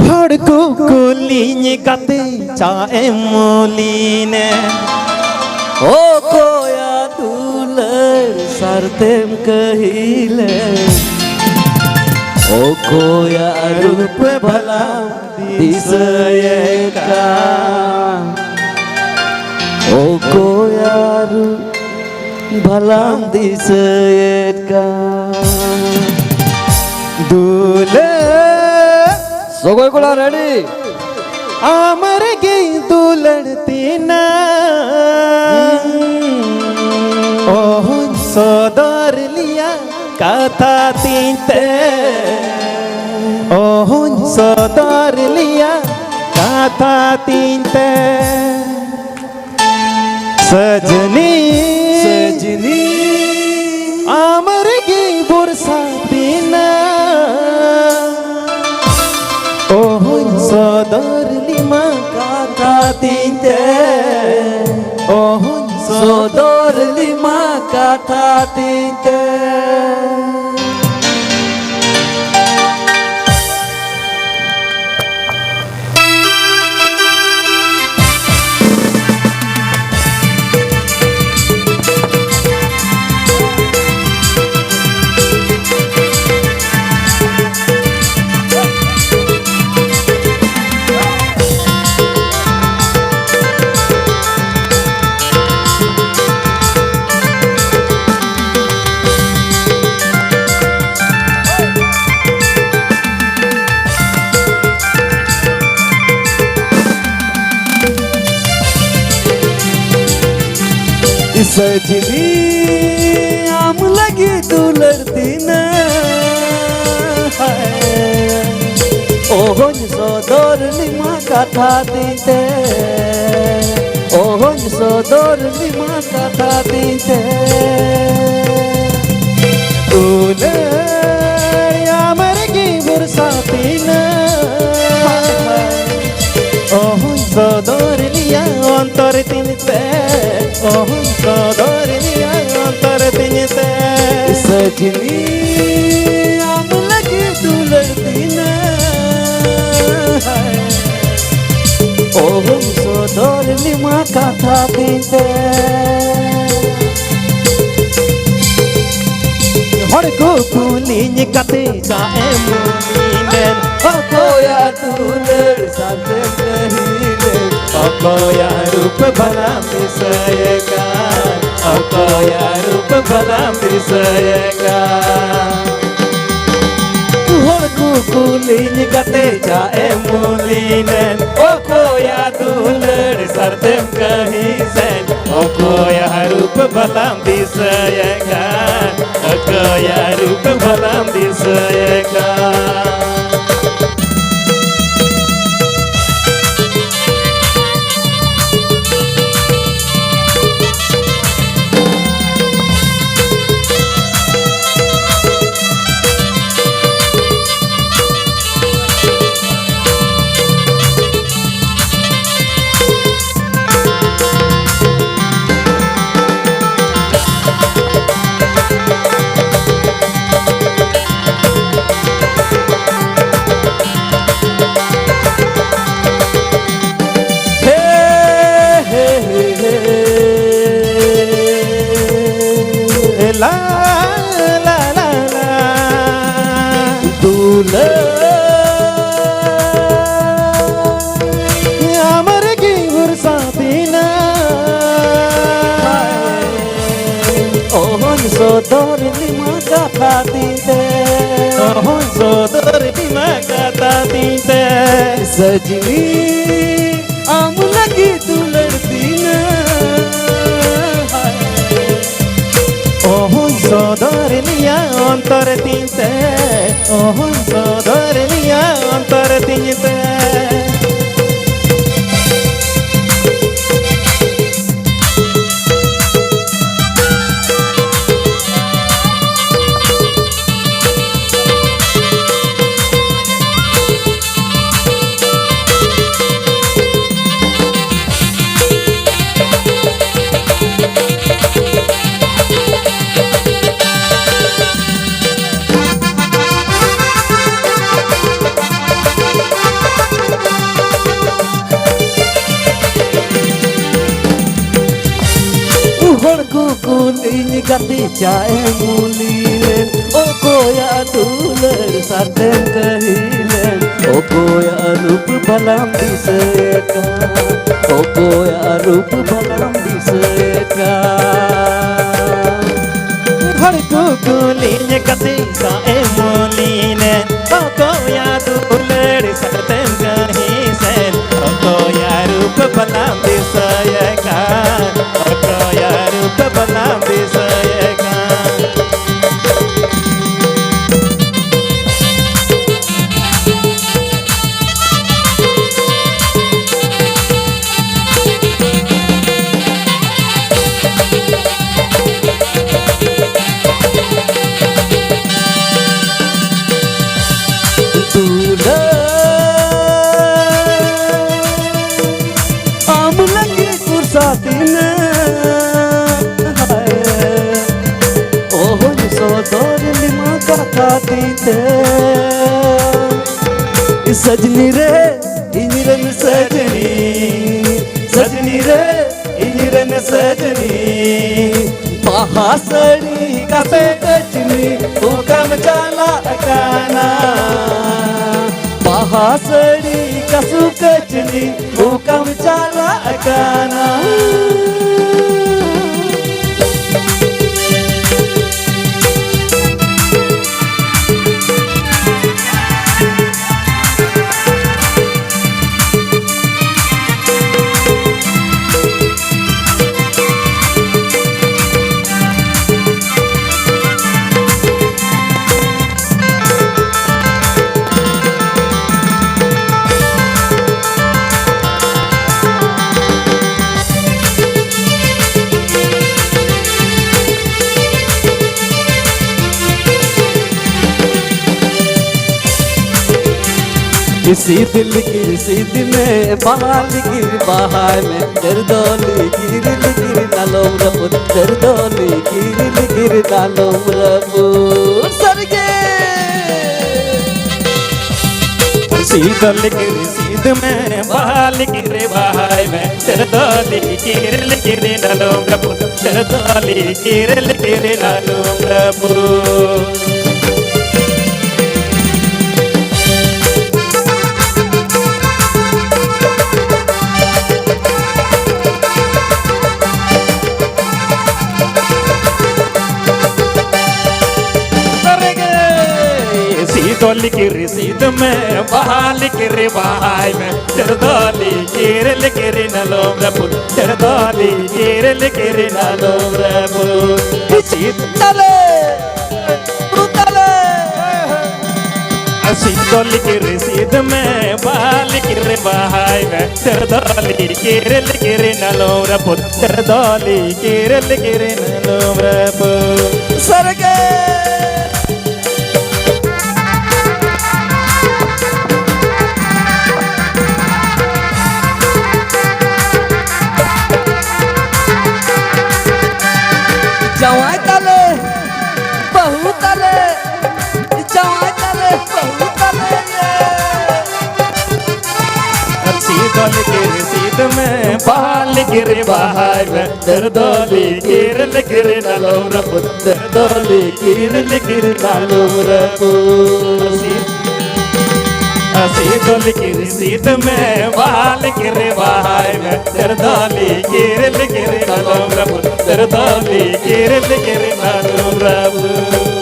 Hordku kulinya kate ca emoline O koya dular sartem kahile O koya rup bhala disayeka O koya rup bhala disayeka dule Sogoy kola ready amar ge duladti na oh sodar liya katha tinte oh sodar liya katha tinte sajni sajni amar ge bursatina oh sodar lima katha tinte oh sodor lima katha tinte सजनी आम लगी दुलड़ती न ओहन सदर lima कथा दीते ओहन सदर लिमा कथा दीते dule amar ge bursatina oh sodar liya antar tinte oh sodar liya antar tinte सजनी आम लगी दुलड़ती न ओहन सदर लिमा कथा दीते hordku kulinya kate ca emoline oh koya dular sartem kahile oh koya rup bhala disayeka oh koya rup bhala disayeka hordku kulinya kate ca emoline oh koya dular sartem kahisen oh koya rup bhala disayeka oh koya rup bhala disayeka la la la la dule amar ge bursatina ओहन सदर lima कथा दीते oh sodar lima katha tinte सजनी आम लगी दुलड़ती न oh sodar liya antar tinte oh sodar liya antar tinte gati chae mulinen o koya dular sarden kahilen o koya rup balam diseka o koya rup balam diseka हर कुकुलीन कति साए मोलीने ओ कोया दुलड़ सरतम कहीं सेन ओ कोया रूप बलाम दिसयका ओ कोया रूप बलाम दिसयका आम लगी कुर्सातीने ओहो सोदर लिमा काती थे सजनी रे इंजरन सजनी सजनी रे इंजरन सजनी पहासड़ी कसे कचनी हुकम चला अकाना पहासड़ी कसु कचनी हुकम चला अकाना किसी दिल किसी दिल में बहाल गिर बहाय में दर्दोली गिर गिर नालों रब दर्दोली गिर गिर नालों रब सरगे शीतल गिर शीत में बहाल गिर बहाय में दर्दोली गिर गिर नालों रब दर्दोली गिर गिर नालों रब शीतल की रसीद में बहाल गिर बहाय में दर्दोली गिर गिर नलोम रबु दर्दोली गिर गिर नलोम रबु शीतले शीतल की रसीद में बहाल गिर बहाय में दर्दोली गिर गिर नलोम रबु दर्दोली गिर गिर नलोम रबु सरगे जवाई तले बहु तले जवाई तले बहु तले शीतल की रसीद में बहाल गिर बहाय में दर्दोली गिर गिर नलोम रबु दर्दोली गिर गिर नलोम रबु शीतल की रसीद में बहाल गिर बहाय में दर्दोली गिर गिर नलोम रबु दर्दोली गिर गिर नलोम रबु